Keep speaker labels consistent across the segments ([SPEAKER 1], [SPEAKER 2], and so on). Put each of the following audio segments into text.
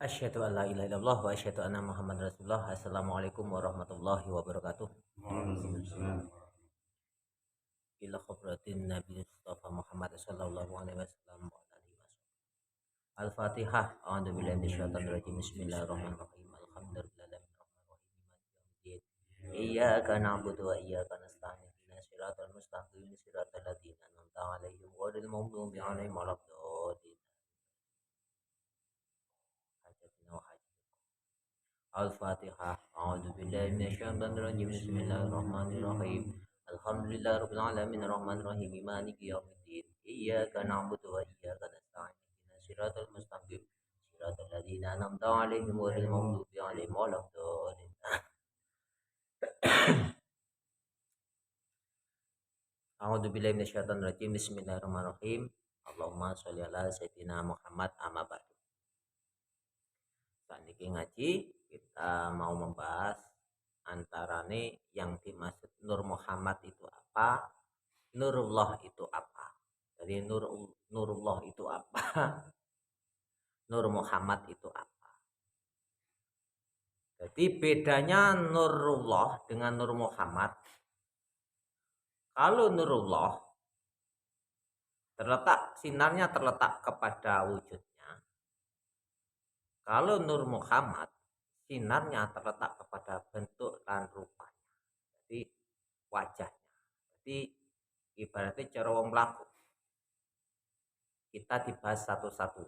[SPEAKER 1] Asyhadu an la ilaha illallah wa asyhadu anna Muhammadar Rasulullah. Assalamualaikum warahmatullahi wabarakatuh.
[SPEAKER 2] Waalaikumsalam.
[SPEAKER 1] Ila khabratin Nabi Mustafa Muhammad sallallahu alaihi wasallam wa alihi wasallam. Al-Fatihah. A'udzu billahi minasyaitonir rajim. Bismillahirrahmanirrahim. Alhamdulillahi rabbil Iyyaka na'budu wa iyyaka nasta'in. Ihdinas siratal mustaqim. Siratal ladzina an'amta 'alaihim ghairil maghdubi 'alaihim waladdallin. Al-Fatihah. A'udzu billahi minasyaitonir rajim. Bismillahirrahmanirrahim. Alhamdulillahirabbil alamin arrahmanir rahim maliki yaumiddin. Iyyaka na'budu wa iyyaka nasta'in. Ihdinas siratal mustaqim. Siratal ladzina an'amta 'alaihim ghairil maghdubi 'alaihim waladdallin. A'udzu billahi minasyaitonir rajim. Bismillahirrahmanirrahim. Allahumma sholli ala sayyidina Muhammad amma ba'du. Saat ini ngaji kita mau membahas antarane yang dimaksud Nur Muhammad itu apa, Nurullah itu apa. Jadi Nurullah itu apa, Nur Muhammad itu apa. Jadi bedanya Nurullah dengan Nur Muhammad. Kalau Nurullah sinarnya terletak kepada wujudnya. Kalau Nur Muhammad sinarnya terletak kepada bentuk dan rupanya. Jadi wajahnya. Jadi ibaratnya cara wong mlaku. Kita dibahas satu-satu.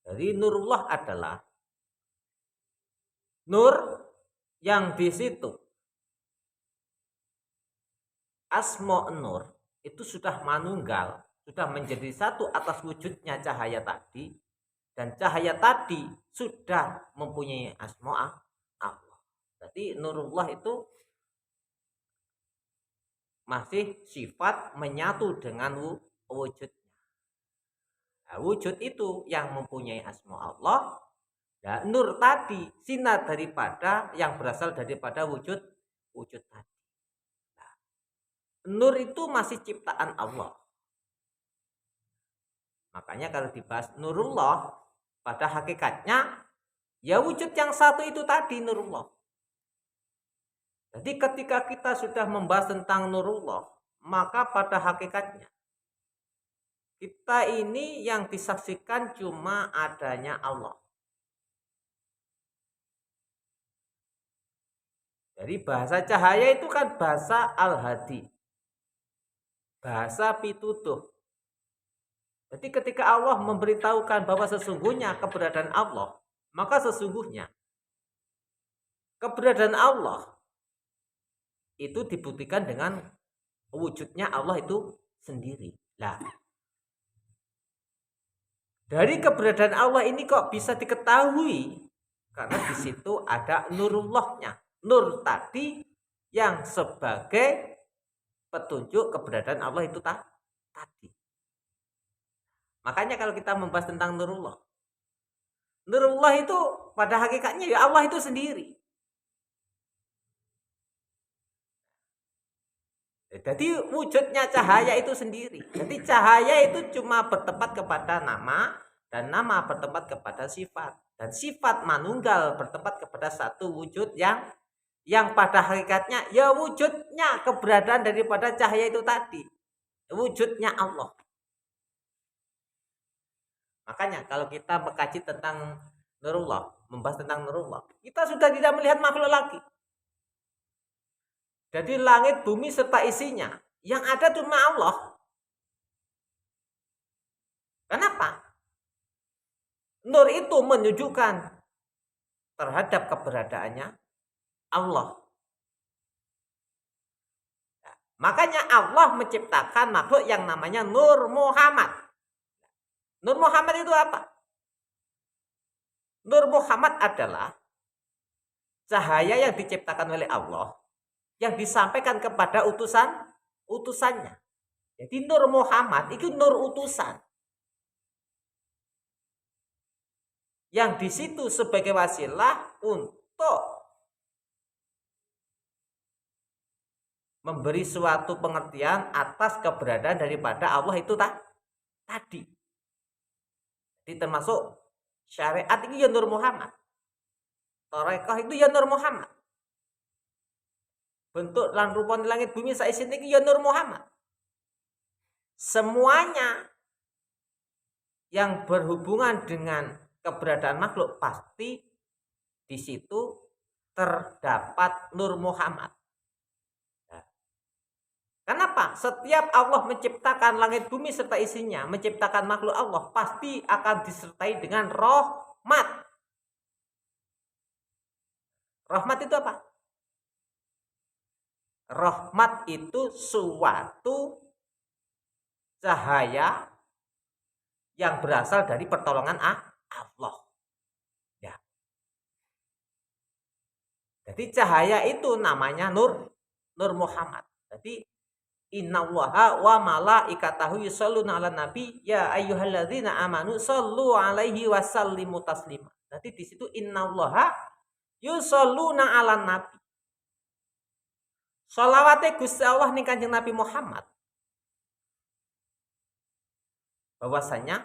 [SPEAKER 1] Jadi Nurullah adalah nur yang di situ asma nur itu sudah manunggal, sudah menjadi satu atas wujudnya cahaya tadi, dan cahaya tadi sudah mempunyai asma Allah. Jadi Nurullah itu masih sifat menyatu dengan wujudnya. Nah, wujud itu yang mempunyai asma Allah. Dan nur tadi sinar daripada yang berasal daripada wujud tadi. Nah, nur itu masih ciptaan Allah. Makanya kalau dibahas Nurullah, pada hakikatnya ya wujud yang satu itu tadi Nurullah. Jadi ketika kita sudah membahas tentang Nurullah, maka pada hakikatnya kita ini yang disaksikan cuma adanya Allah. Jadi bahasa cahaya itu kan bahasa Al-Hadi. Bahasa pitutuh. Jadi ketika Allah memberitahukan bahwa sesungguhnya keberadaan Allah, maka sesungguhnya keberadaan Allah itu dibuktikan dengan wujudnya Allah itu sendiri. Nah, dari keberadaan Allah ini kok bisa diketahui? Karena di situ ada Nurullahnya. Nur tadi yang sebagai petunjuk keberadaan Allah itu tadi. Makanya kalau kita membahas tentang Nurullah, Nurullah itu pada hakikatnya ya Allah itu sendiri. Jadi wujudnya cahaya itu sendiri. Jadi cahaya itu cuma bertempat kepada nama, dan nama bertempat kepada sifat, dan sifat manunggal bertempat kepada satu wujud yang pada hakikatnya ya wujudnya keberadaan daripada cahaya itu tadi, wujudnya Allah. Makanya kalau kita mengkaji tentang Nurullah, membahas tentang Nurullah, kita sudah tidak melihat makhluk lagi. Jadi langit, bumi serta isinya, yang ada cuma Allah. Kenapa? Nur itu menunjukkan terhadap keberadaannya Allah. Nah, makanya Allah menciptakan makhluk yang namanya Nur Muhammad. Nur Muhammad itu apa? Nur Muhammad adalah cahaya yang diciptakan oleh Allah, yang disampaikan kepada utusannya. Jadi Nur Muhammad itu nur utusan. Yang di situ sebagai wasilah untuk memberi suatu pengertian atas keberadaan daripada Allah itu tadi. Jadi termasuk Syariat itu ya Nur Muhammad. Tarekah itu ya Nur Muhammad. Bentuk lan rupa langit bumi saisine iki ya Nur Muhammad. Semuanya yang berhubungan dengan keberadaan makhluk pasti di situ terdapat Nur Muhammad. Nah, kenapa? Setiap Allah menciptakan langit bumi serta isinya, menciptakan makhluk Allah pasti akan disertai dengan rahmat. Rahmat itu apa? Rahmat itu suatu cahaya yang berasal dari pertolongan Allah. Ya. Jadi cahaya itu namanya Nur Muhammad. Jadi innallaha wa malaikatahu yusholluna 'alan nabi ya ayyuhalladzina amanu shollu 'alaihi wa sallimu taslima. Jadi di situ innallaha yusholluna 'alan nabi. Sholawate Gusti Allah ning Kanjeng Nabi Muhammad. Bahwasanya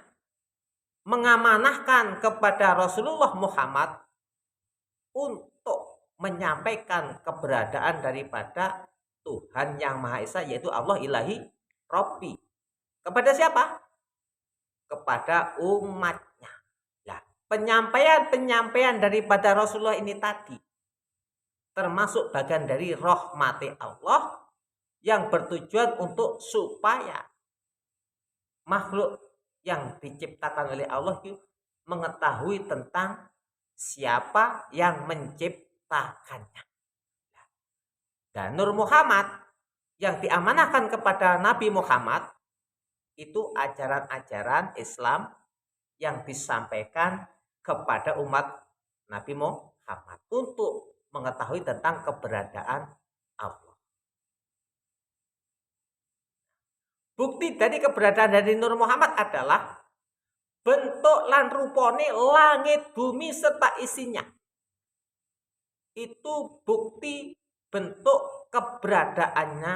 [SPEAKER 1] mengamanahkan kepada Rasulullah Muhammad untuk menyampaikan keberadaan daripada Tuhan yang Maha Esa, yaitu Allah ilahi Rabbi. Kepada siapa? Kepada umatnya. Nah, penyampaian daripada Rasulullah ini tadi termasuk bagian dari rahmati Allah yang bertujuan untuk supaya makhluk yang diciptakan oleh Allah itu mengetahui tentang siapa yang menciptakannya. Dan Nur Muhammad yang diamanahkan kepada Nabi Muhammad itu ajaran-ajaran Islam yang disampaikan kepada umat Nabi Muhammad untuk mengetahui tentang keberadaan Allah. Bukti dari keberadaan dari Nur Muhammad adalah bentuk lan rupane langit bumi serta isinya. Itu bukti bentuk keberadaannya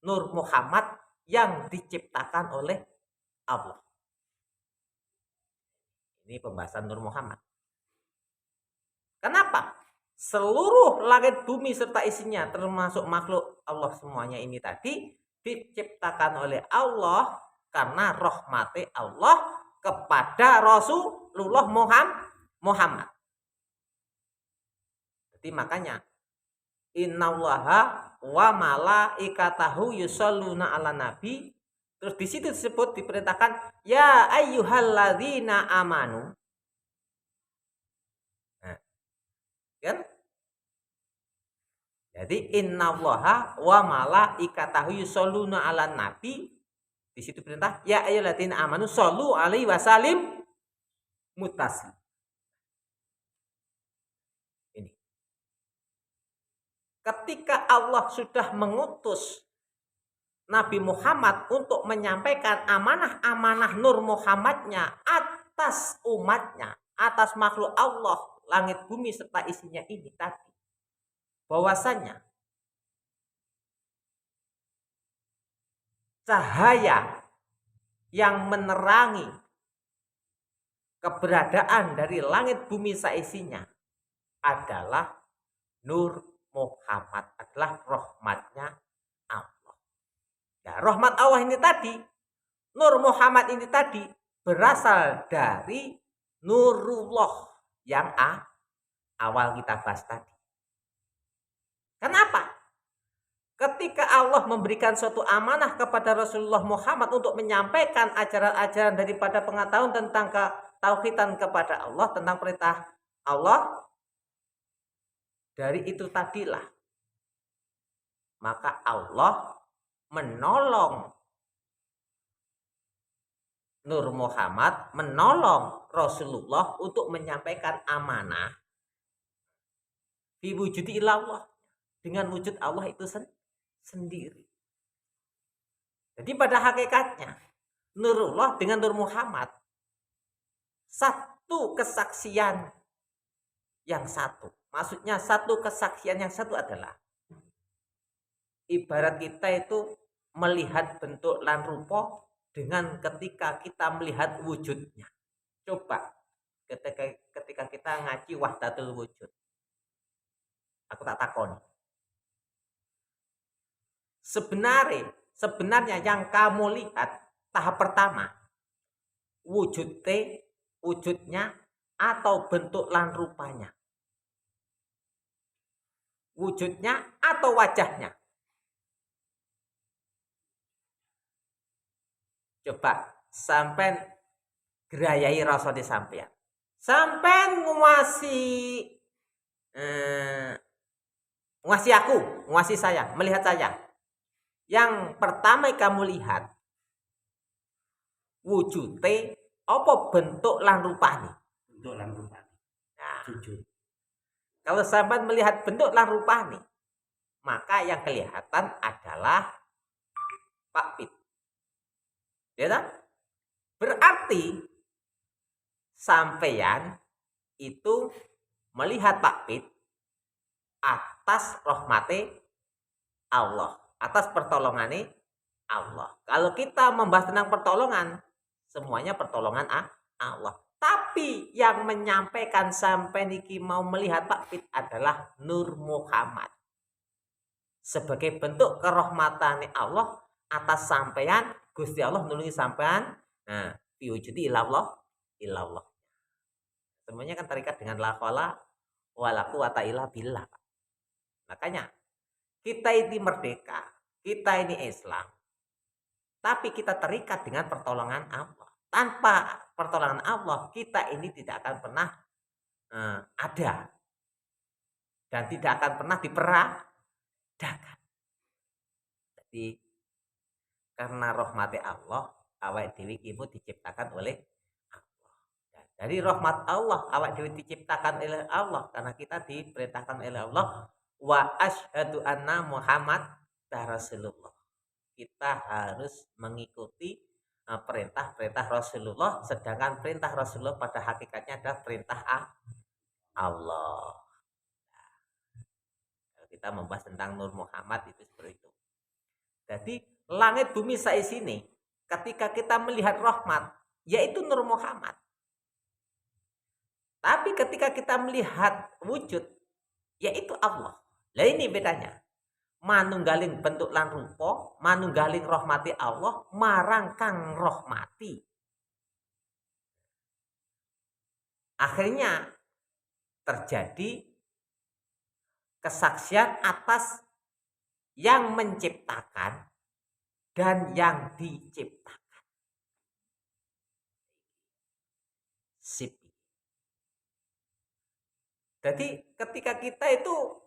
[SPEAKER 1] Nur Muhammad yang diciptakan oleh Allah. Ini pembahasan Nur Muhammad. Kenapa? Seluruh langit bumi serta isinya termasuk makhluk Allah semuanya ini tadi diciptakan oleh Allah karena rahmati Allah kepada Rasulullah Muhammad. Jadi makanya innallaha wa malaikatahu yusholluna 'alan nabi. Terus di situ disebut diperintahkan ya ayyuhalladzina amanu. Nah, kan? Jadi innallaha wa malaikatahu yusholluna 'alan nabi. Di situ perintah ya ayyuhalladzina amanu shollu 'alaihi wasallim mutaslim. Ini. Ketika Allah sudah mengutus Nabi Muhammad untuk menyampaikan amanah-amanah Nur Muhammadnya atas umatnya, atas makhluk Allah, langit bumi serta isinya ini tadi. Bahwasanya cahaya yang menerangi keberadaan dari langit bumi saisinya adalah Nur Muhammad, adalah rahmatnya Allah. Nah, rahmat Allah ini tadi, Nur Muhammad ini tadi berasal dari Nurullah yang awal kita bahas tadi. Kenapa? Ketika Allah memberikan suatu amanah kepada Rasulullah Muhammad untuk menyampaikan ajaran-ajaran daripada pengetahuan tentang ketauhidan kepada Allah, tentang perintah Allah, dari itu tadilah maka Allah menolong Nur Muhammad, menolong Rasulullah untuk menyampaikan amanah biwujudi ilallah, dengan wujud Allah itu sendiri. Jadi pada hakikatnya Nurullah dengan Nur Muhammad satu kesaksian yang satu. Maksudnya satu kesaksian yang satu adalah ibarat kita itu melihat bentuk lan rupa dengan ketika kita melihat wujudnya. Coba ketika kita ngaji wahdatul wujud. Aku tak takon. Sebenarnya yang kamu lihat tahap pertama wujudnya atau bentuk lan rupanya. Wujudnya atau wajahnya. Coba sampai gerayai rasa di sampean. Sampai nguasi aku, nguasi saya, melihat saya. Yang pertama kamu lihat wujudnya apa bentuk lan rupanya.
[SPEAKER 2] Bentuk lan rupanya.
[SPEAKER 1] Nah,
[SPEAKER 2] Sujud.
[SPEAKER 1] kalau sampai melihat bentuk lan rupanya, maka yang kelihatan adalah Pak Pit. Ya kan? Berarti sampeyan itu melihat Pak Pit atas rahmati Allah, atas pertolongan Allah. Kalau kita membahas tentang pertolongan, semuanya pertolongan Allah. Tapi yang menyampaikan sampai niki mau melihat Pak Pit adalah Nur Muhammad. Sebagai bentuk kerahmatan Allah atas sampean, Gusti Allah nulungi sampean. Nah, biwujudi ilallah. Semuanya kan terikat dengan la haula wala quwata illa billah. Makanya kita ini merdeka, kita ini Islam. Tapi kita terikat dengan pertolongan Allah. Tanpa pertolongan Allah, kita ini tidak akan pernah ada. Dan tidak akan pernah diperadakan. Jadi, karena rahmati Allah, awak dewi ibu diciptakan oleh Allah. Dan dari rahmat Allah, awak dewi diciptakan oleh Allah. Karena kita diperintahkan oleh Allah. Wa asyhadu anna Muhammad Rasulullah. Kita harus mengikuti perintah-perintah Rasulullah, sedangkan perintah Rasulullah pada hakikatnya adalah perintah Allah. Nah, kita membahas tentang Nur Muhammad itu seperti itu. Jadi langit bumi saisini ketika kita melihat rahmat yaitu Nur Muhammad. Tapi ketika kita melihat wujud yaitu Allah. Lah ini bedanya. Manunggaling bentuk lan rupa, manunggaling rahmati Allah, marang kang rahmati. Akhirnya terjadi kesaksian atas yang menciptakan dan yang diciptakan. Sip. Jadi ketika kita itu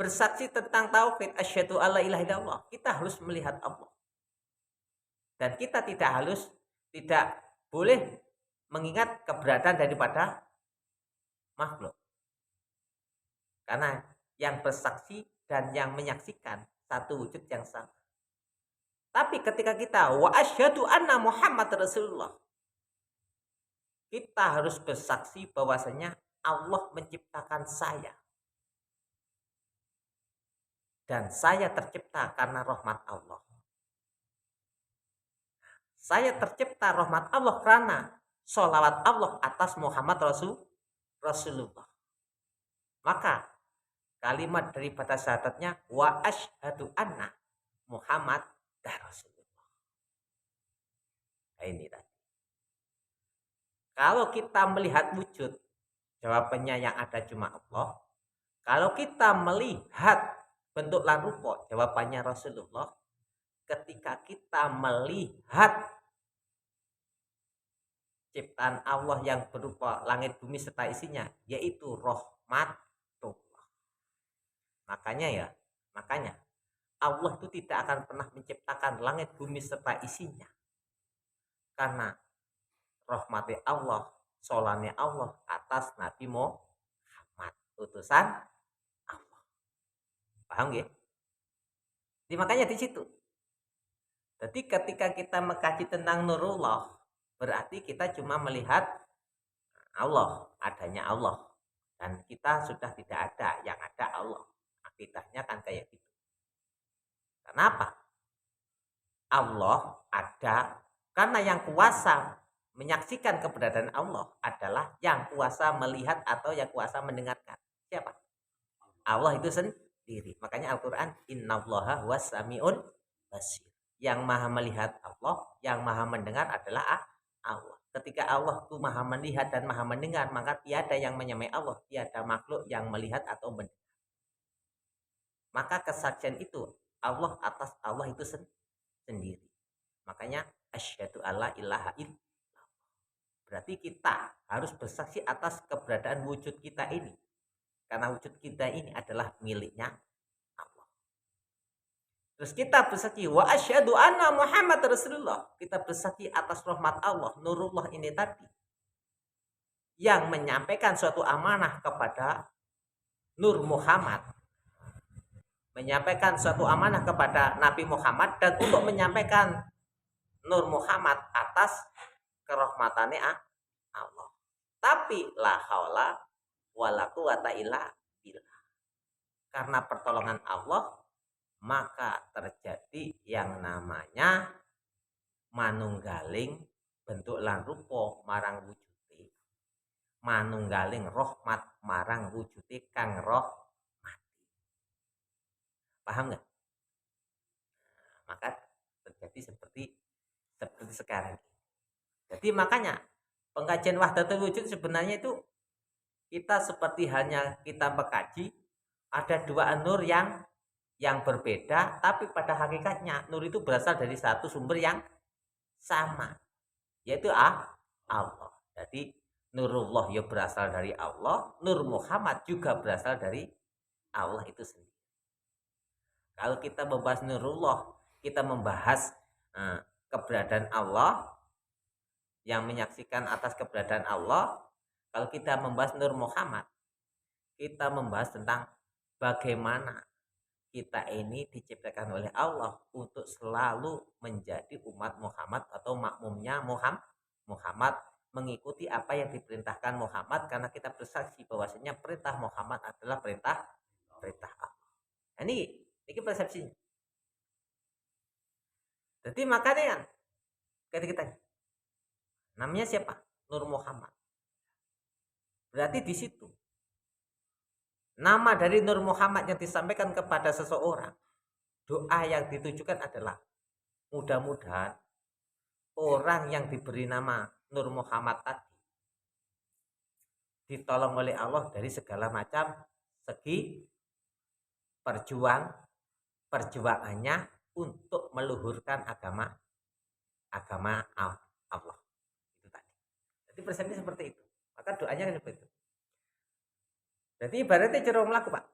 [SPEAKER 1] bersaksi tentang tauhid asyhadu alla ilaha illallah, kita harus melihat Allah. Dan kita tidak boleh mengingat keberadaan daripada makhluk. Karena yang bersaksi dan yang menyaksikan satu wujud yang sama. Tapi ketika kita wa asyhadu anna Muhammad Rasulullah, kita harus bersaksi bahwasanya Allah menciptakan saya. Dan saya tercipta karena rahmat Allah. Saya tercipta rahmat Allah karena sholawat Allah atas Muhammad Rasulullah. Maka kalimat daripada syahadatnya wa asyhadu anna Muhammad Rasulullah. Nah, ini tadi. Kalau kita melihat wujud, jawabannya yang ada cuma Allah. Kalau kita melihat bentuk lan rupa, jawabannya Rasulullah. Ketika kita melihat ciptaan Allah yang berupa langit bumi serta isinya, yaitu rahmatullah. Makanya Allah itu tidak akan pernah menciptakan langit bumi serta isinya. Karena rahmati Allah, solane Allah atas Nabi Muhammad, utusan Allah. Paham ya? Jadi makanya di situ. Jadi ketika kita mengkaji tentang Nurullah, berarti kita cuma melihat Allah, adanya Allah. Dan kita sudah tidak ada, yang ada Allah. Akidahnya kan kayak gitu. Kenapa? Allah ada karena yang kuasa menyaksikan keberadaan Allah adalah yang kuasa melihat atau yang kuasa mendengarkan. Siapa? Allah itu sendiri. Makanya Al-Quran, innallaha huwas sami'un basir. Yang maha melihat Allah, yang maha mendengar adalah Allah. Ketika Allah itu maha melihat dan maha mendengar, maka tiada yang menyamai Allah, tiada makhluk yang melihat atau mendengar. Maka kesaksian itu Allah atas Allah itu sendiri. Makanya asyhadu alla ilaha illallah. Berarti kita harus bersaksi atas keberadaan wujud kita ini. Karena wujud kita ini adalah miliknya Allah. Terus kita bersaksi wa asyhadu anna Muhammad Rasulullah. Kita bersaksi atas rahmat Allah, nurullah ini tadi. Yang menyampaikan suatu amanah kepada Nur Muhammad. Menyampaikan suatu amanah kepada Nabi Muhammad dan untuk menyampaikan Nur Muhammad atas kerahmatannya Allah. Tapi la haula wala quwata illa billah. Karena pertolongan Allah maka terjadi yang namanya manunggaling bentuk lan rupa marang wujude. Manunggaling rahmat marang wujude kang rahmati. Paham nggak? Maka terjadi seperti sekarang. Jadi makanya pengkajian wahdatul wujud sebenarnya itu kita seperti hanya kita mengkaji ada dua nur yang berbeda, tapi pada hakikatnya nur itu berasal dari satu sumber yang sama, yaitu Allah. Jadi nurullah ya berasal dari Allah, Nur Muhammad juga berasal dari Allah itu sendiri. Kalau kita membahas nurullah, kita membahas keberadaan Allah, yang menyaksikan atas keberadaan Allah. Kalau kita membahas Nur Muhammad, kita membahas tentang bagaimana kita ini diciptakan oleh Allah untuk selalu menjadi umat Muhammad atau makmumnya Muhammad, mengikuti apa yang diperintahkan Muhammad, karena kita bersaksi bahwasanya perintah Muhammad adalah perintah Allah. Ini persepsinya. Jadi makanya ketika kita namanya siapa? Nur Muhammad. Berarti di situ nama dari Nur Muhammad yang disampaikan kepada seseorang, doa yang ditujukan adalah mudah-mudahan orang yang diberi nama Nur Muhammad tadi ditolong oleh Allah dari segala macam segi perjuangannya untuk meluhurkan agama Allah. Itu tadi. Jadi persepsi seperti itu. Maka doanya seperti itu. Jadi ibaratnya cara melaku Pak.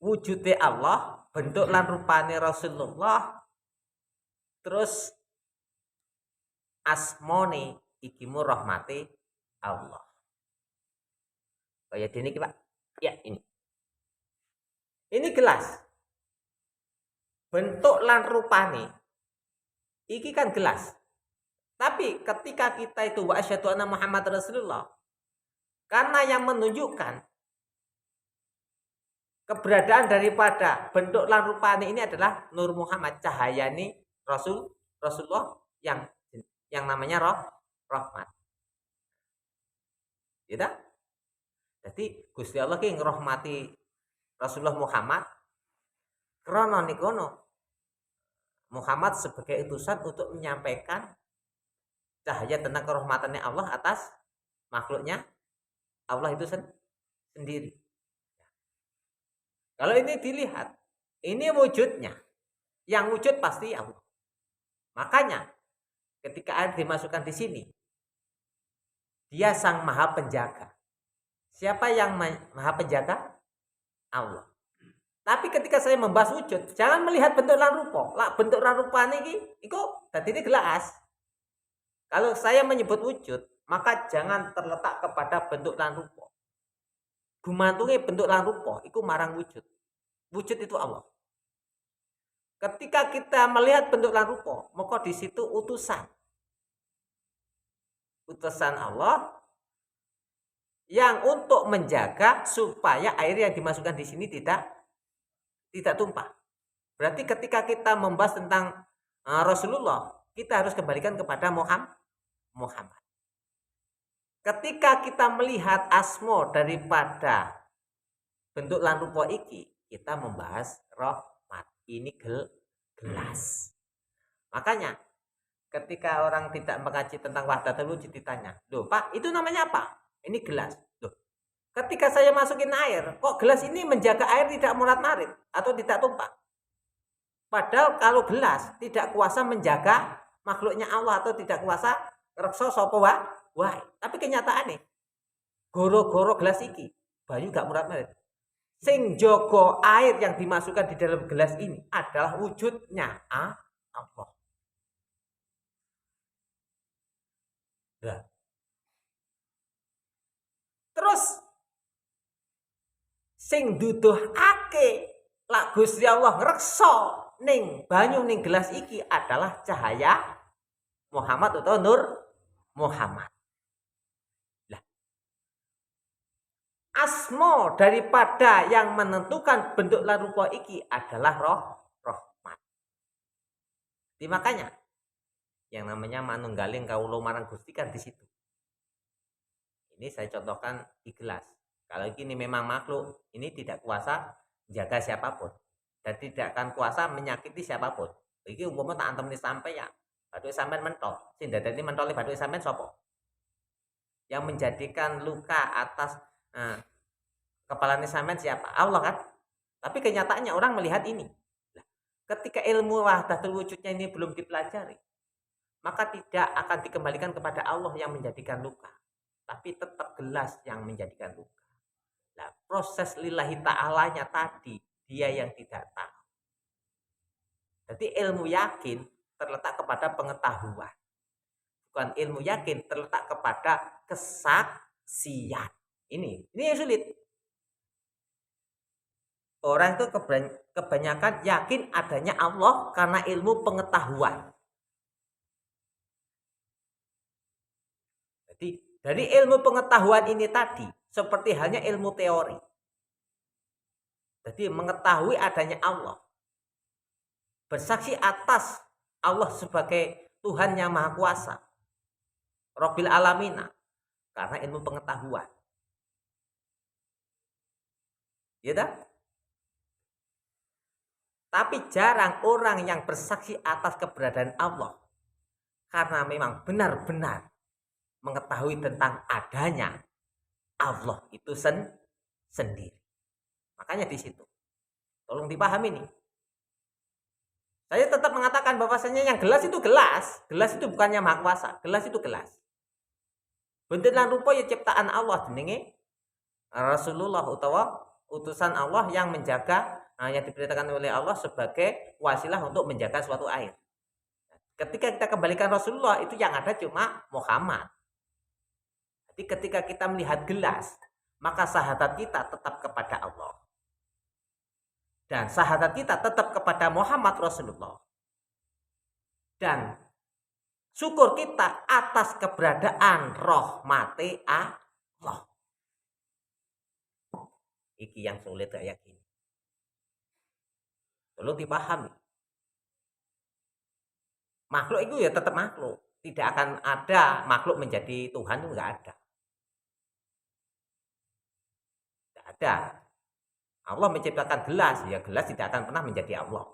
[SPEAKER 1] Wujudnya Allah, bentuk lan rupane Rasulullah, terus asmone ikimu rahmati Allah. Kayak ini Pak. Ya ini. Ini gelas. Bentuk lan rupane iki kan gelas. Tapi ketika kita itu wa asyhadu anna Muhammad Rasulullah, karena yang menunjukkan keberadaan daripada bentuk lan rupane ini adalah Nur Muhammad, cahayani Rasulullah yang namanya rahmat. Gitu? Jadi Gusti Allah ki ngrahmati Rasulullah Muhammad krana nikono Muhammad sebagai utusan untuk menyampaikan cahaya tentang kerahmatannya Allah atas makhluknya Allah itu sendiri. Kalau ini dilihat, ini wujudnya. Yang wujud pasti Allah. Makanya ketika air dimasukkan di sini, dia sang maha penjaga. Siapa yang maha penjaga? Allah. Tapi ketika saya membahas wujud, jangan melihat bentuk lan rupa. Lah bentuk lan rupa niki iku dadi ini gelas. Kalau saya menyebut wujud, maka jangan terletak kepada bentuk lan rupa. Gumantunge bentuk lan rupa iku marang wujud. Wujud itu Allah. Ketika kita melihat bentuk lan rupa, maka di situ utusan. Utusan Allah yang untuk menjaga supaya air yang dimasukkan di sini tidak tumpah. Berarti ketika kita membahas tentang Rasulullah, kita harus kembalikan kepada Muhammad. Ketika kita melihat asmo daripada bentuk lan rupa iki, kita membahas rahmat. Ini gelas. Makanya ketika orang tidak mengaji tentang wahdatul wujud ditanya, "Loh, Pak, itu namanya apa?" Ini gelas. Loh, ketika saya masukin air, kok gelas ini menjaga air tidak morat-marit atau tidak tumpah? Padahal kalau gelas tidak kuasa menjaga makhluknya Allah atau tidak kuasa reksa sapa wae. Tapi kenyataannya goro-goro gelas iki banyu gak morat-marit. Sing jogo air yang dimasukkan di dalam gelas ini adalah wujudnya Allah. Nah. Terus sing duduhake lak Gusti Allah ngreksa ning banyu ning gelas iki adalah cahaya Muhammad atau Nur Muhammad. Lah. Asmo daripada yang menentukan bentuk lan rupa iki adalah rahmat. Jadi makanya yang namanya manunggaling kawula marang Gusti kan di situ. Ini saya contohkan ikhlas. Kalau ini memang makhluk, ini tidak kuasa jaga siapapun dan tidak akan kuasa menyakiti siapapun. Iki umpama tak antemni sampai ya, batu sampean mentol. Sing dadani mentole batu sampean sapa? Yang menjadikan luka atas kepalanya sampean siapa? Allah kan? Tapi kenyataannya orang melihat ini. Nah, ketika ilmu wahdatul wujudnya ini belum dipelajari, maka tidak akan dikembalikan kepada Allah yang menjadikan luka, tapi tetap gelas yang menjadikan luka. Nah, proses lillahi ta'alanya tadi dia yang tidak tahu. Jadi ilmu yakin terletak kepada pengetahuan. Bukan ilmu yakin terletak kepada kesaksian. Ini yang sulit. Orang itu kebanyakan yakin adanya Allah karena ilmu pengetahuan. Jadi dari ilmu pengetahuan ini tadi seperti halnya ilmu teori. Jadi mengetahui adanya Allah. Bersaksi atas Allah sebagai Tuhan yang Maha Kuasa. Rabbil Alamina. Karena ilmu pengetahuan. Ya tak? Tapi jarang orang yang bersaksi atas keberadaan Allah. Karena memang benar-benar mengetahui tentang adanya Allah itu sendiri. Makanya di situ. Tolong dipahami nih. Saya tetap mengatakan bahwasanya yang gelas itu gelas. Gelas itu bukannya Maha Kuasa. Gelas itu gelas. Bentuk lan rupa ya ciptaan Allah jenenge Rasulullah utawa utusan Allah yang menjaga yang diperintahkan oleh Allah sebagai wasilah untuk menjaga suatu air. Ketika kita kembalikan Rasulullah itu yang ada cuma Muhammad. Jadi ketika kita melihat gelas, maka sahadat kita tetap kepada Allah. Dan sahadat kita tetap kepada Muhammad Rasulullah. Dan syukur kita atas keberadaan rahmati Allah. Iki yang sulit kayak gini. Perlu dipahami. Makhluk itu ya tetap makhluk. Tidak akan ada makhluk menjadi Tuhan itu enggak ada. Tidak ada. Allah menciptakan gelas, ya gelas tidak akan pernah menjadi Allah.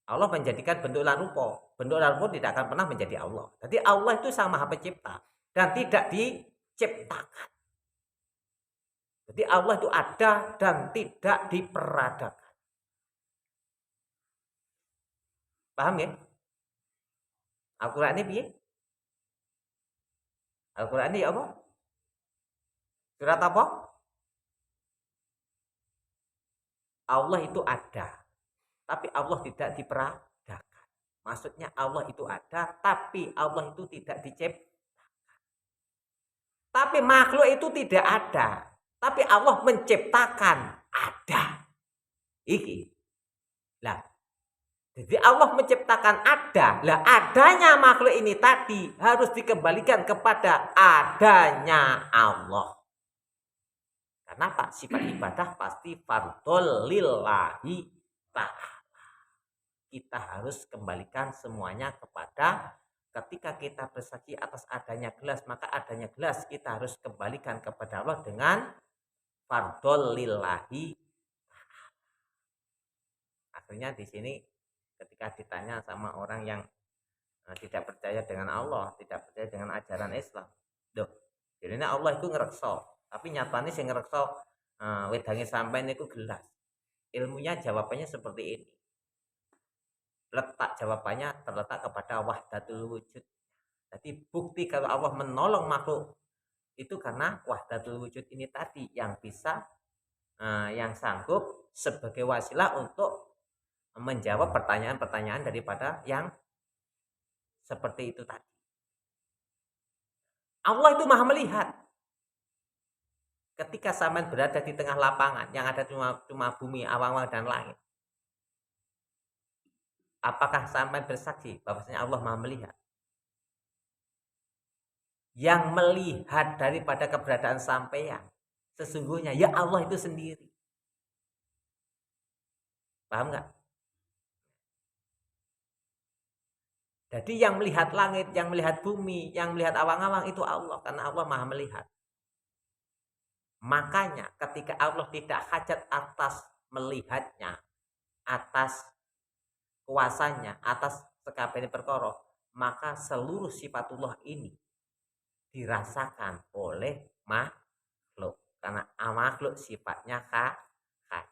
[SPEAKER 1] Allah menjadikan bentuk lan rupa. Bentuk lan rupa tidak akan pernah menjadi Allah. Jadi Allah itu Sang Maha Pencipta dan tidak diciptakan. Jadi Allah itu ada dan tidak diperadakan. Paham ya? Al-Quran ini piye? Al-Quran ini apa? Surat apa? Allah itu ada, tapi Allah tidak diperadakan. Maksudnya Allah itu ada, tapi Allah itu tidak diciptakan. Tapi makhluk itu tidak ada, tapi Allah menciptakan ada. Iki. Lah, jadi Allah menciptakan ada. Lah adanya makhluk ini tadi harus dikembalikan kepada adanya Allah. Kenapa? Sifat ibadah pasti fardhul lillahi ta'ala. kita harus kembalikan semuanya kepada ketika kita bersaksi atas adanya gelas, maka adanya gelas kita harus kembalikan kepada Allah dengan fardhol lillahi. Akhirnya di sini ketika ditanya sama orang yang tidak percaya dengan Allah, tidak percaya dengan ajaran Islam, doh, jadi Allah itu ngerekso, tapi nyatanya sih ngerekso wedangi sampean itu gelas. Ilmunya jawabannya seperti ini. Letak jawabannya terletak kepada wahdatul wujud. Jadi bukti kalau Allah menolong makhluk itu karena wahdatul wujud ini tadi yang bisa yang sanggup sebagai wasilah untuk menjawab pertanyaan-pertanyaan daripada yang seperti itu tadi. Allah itu maha melihat. Ketika sampean berada di tengah lapangan yang ada cuma bumi, awan-awan dan langit. Apakah sampean bersaksi bahwasanya Allah maha melihat? Yang melihat daripada keberadaan sampean sesungguhnya ya Allah itu sendiri. Paham nggak? Jadi yang melihat langit, yang melihat bumi, yang melihat awang-awang itu Allah karena Allah maha melihat. Makanya ketika Allah tidak hajat atas melihatnya, atas kuasanya, atas sekabehane perkara, maka seluruh sifatullah ini dirasakan oleh makhluk karena makhluk sifatnya hajat.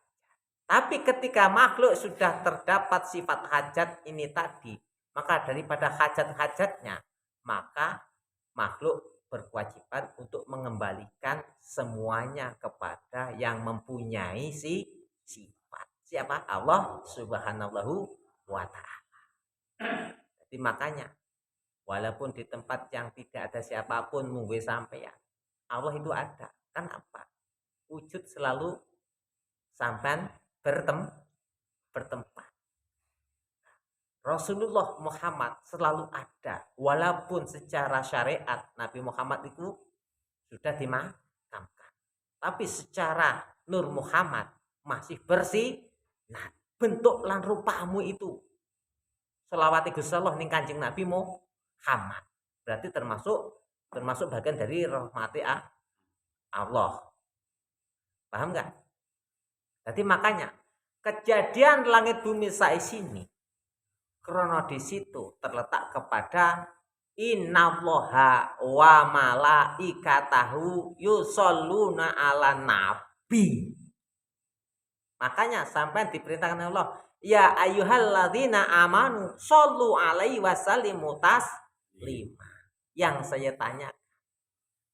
[SPEAKER 1] Tapi ketika makhluk sudah terdapat sifat hajat ini tadi, maka daripada hajat-hajatnya, maka makhluk berkewajiban untuk mengembalikan semuanya kepada yang mempunyai sifat. Siapa? Allah Subhanahu wa ta'ala. Jadi makanya walaupun di tempat yang tidak ada siapapun mungkin sampai ya Allah itu ada. Kan apa? Wujud selalu sampai bertempat. Rasulullah Muhammad selalu ada. Walaupun secara syariat Nabi Muhammad itu sudah dimakamkan. Tapi secara Nur Muhammad masih bersih. Nah, bentuk lan rupamu itu selawati Gusti Allah ning Kanjeng Nabi Muhammad. Berarti termasuk bagian dari rahmati Allah. Paham nggak? Jadi makanya kejadian langit bumi saisini krono di situ terletak kepada innallaha wa malaikatahu yusholluna ala nabi. Makanya sampai diperintahkan Allah, ya ayyuhalladzina amanu shollu alaihi wasallimu taslima. Yang saya tanya,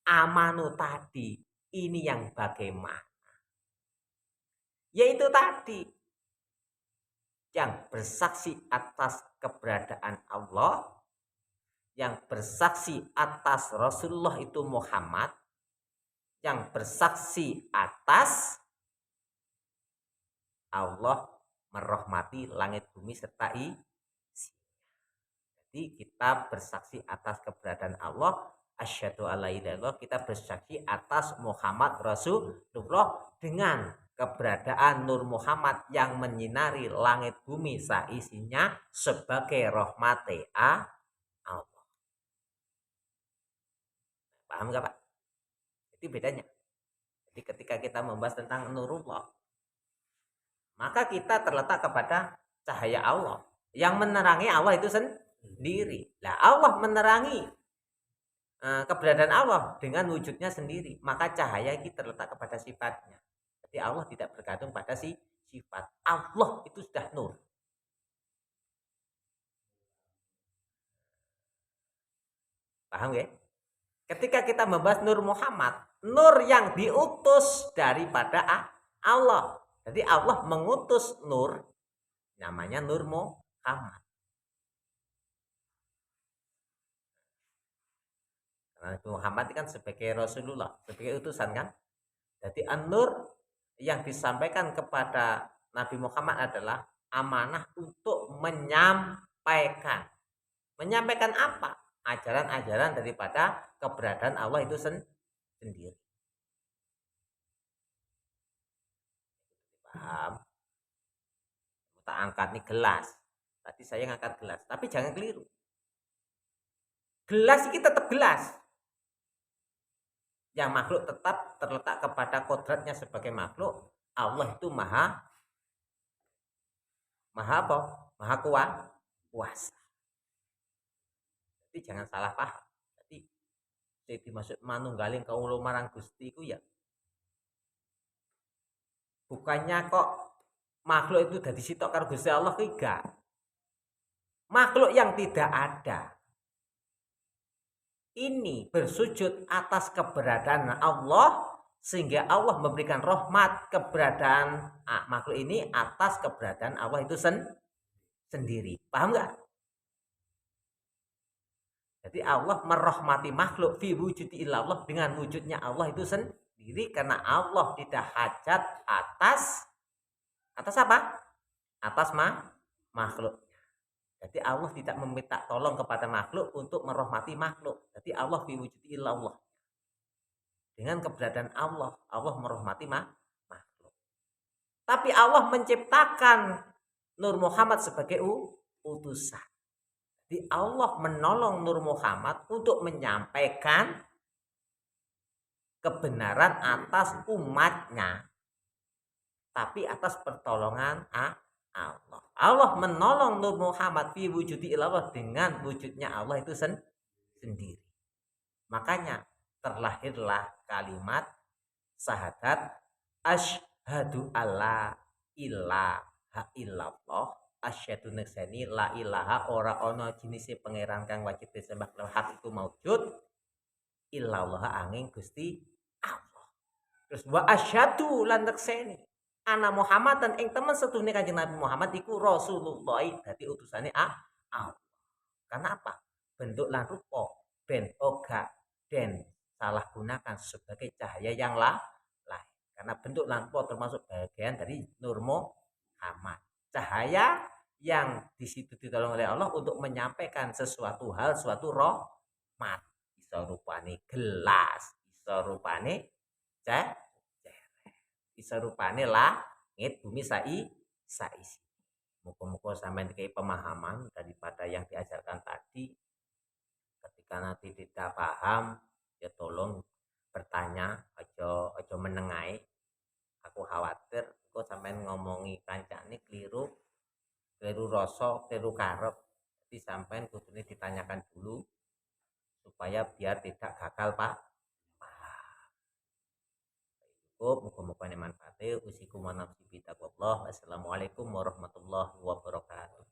[SPEAKER 1] amanu tadi ini yang bagaimana? Yaitu tadi yang bersaksi atas keberadaan Allah, yang bersaksi atas Rasulullah itu Muhammad, yang bersaksi atas Allah merahmati langit bumi serta isi. Jadi kita bersaksi atas keberadaan Allah, asyhadu alla ilaha illallah, kita bersaksi atas Muhammad Rasulullah dengan keberadaan Nur Muhammad yang menyinari langit bumi saisinya sebagai rahmati Allah. Paham gak Pak? Itu bedanya. Jadi ketika kita membahas tentang Nurullah, maka kita terletak kepada cahaya Allah yang menerangi Allah itu sendiri. Nah, Allah menerangi keberadaan Allah dengan wujudnya sendiri, maka cahaya itu terletak kepada sifatnya. Jadi Allah tidak bergantung pada sifat. Allah itu sudah nur. Paham ya? Ketika kita membahas Nur Muhammad, nur yang diutus daripada Allah. Jadi Allah mengutus nur, namanya Nur Muhammad. Nabi Muhammad kan sebagai Rasulullah, sebagai utusan kan. Jadi an-nur yang disampaikan kepada Nabi Muhammad adalah amanah untuk menyampaikan. Menyampaikan apa? Ajaran-ajaran daripada keberadaan Allah itu sendiri. Paham? Kita angkat nih gelas. Tadi saya ngangkat gelas, tapi jangan keliru. Gelas ini tetap gelas. Yang makhluk tetap terletak kepada kodratnya sebagai makhluk. Allah itu maha apa? Maha kuasa. Jadi jangan salah paham. Jadi dimaksud manunggaling kawula marang Gusti iku ya bukannya kok makhluk itu dari sitok karo Gusti Allah enggak. Makhluk yang tidak ada ini bersujud atas keberadaan Allah sehingga Allah memberikan rahmat keberadaan makhluk ini atas keberadaan Allah itu sendiri. Paham nggak? Jadi Allah merahmati makhluk fi wujudi illallah dengan wujudnya Allah itu sendiri karena Allah tidak hajat atas apa? Atas makhluk. Jadi Allah tidak meminta tolong kepada makhluk untuk merahmati makhluk. Jadi Allah fi wujudi illallah. Dengan keberadaan Allah, Allah merahmati makhluk. Tapi Allah menciptakan Nur Muhammad sebagai utusan. Jadi Allah menolong Nur Muhammad untuk menyampaikan kebenaran atas umatnya. Tapi atas pertolongan Allah. Allah menolong Nur Muhammad fi wujudi ilallah dengan wujudnya Allah itu sendiri. Makanya terlahirlah kalimat syahadat asyhadu alla ilaha illallah asyhadu naksani la ilaha ora ana jinise pangeran kang wajib disembah lan hak iku maujud illallah angin Gusti Allah. Terus wa asyhadu lan naksani ana Muhammadan ing temen setune Kanjeng Nabi Muhammad iku Rasulullah dadi utusane Allah. Karena apa? Bentuk lan rupa ben oga den salah gunakan sebagai cahaya yang lain. Karena bentuk lan rupa termasuk bagian dari Nur Muhammad. Cahaya yang di situ ditolong oleh Allah untuk menyampaikan sesuatu hal, suatu rahmat. Bisa rupane gelas, bisa rupane bisa rupane langit bumi saisi. Muka-muka sampai dikai pemahaman daripada yang diajarkan tadi. Ketika nanti tidak paham, ya tolong bertanya, ojo menengai. Aku khawatir, kok sampai ngomongi kancane keliru rasa, keliru karep. Jadi sampai kudune ditanyakan dulu supaya biar tidak gagal paham. Muka-muka ini manfaatnya. Usikum wa nafsi bitaqwallah. Wassalamualaikum warahmatullahi wabarakatuh.